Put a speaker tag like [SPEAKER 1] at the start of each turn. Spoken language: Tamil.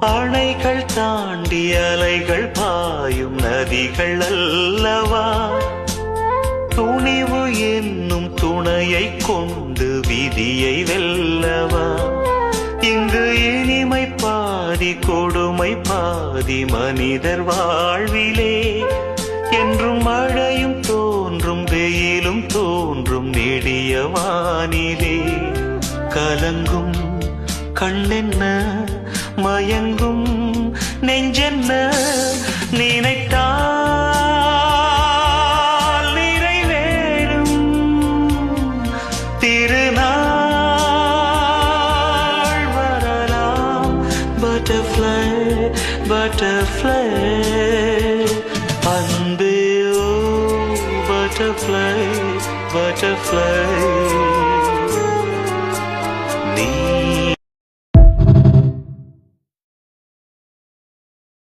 [SPEAKER 1] அணைகள் தாண்டி அலைகள் பாயும் நதிகள் அல்லவா, துணிவு என்னும் துணையை கொண்டு விதியை வெல்லவா. இங்கு இனிமை பாதி கொடுமை பாதி மனிதர் வாழ்விலே, என்றும் மழையும் தோன்றும் வெயிலும் தோன்றும் நெடிய வானிலே. கலங்கும் கண்ணென்ன மயங்கும் நெஞ்சென்ன, நினைத்தால் நிறைவேறும் திருநாள் வரலாம். பட்டர்ஃப்ளை பட்டர்ஃப்ளை அன்பே, ஓ பட்டர்ஃப்ளை பட்டர்ஃப்ளை.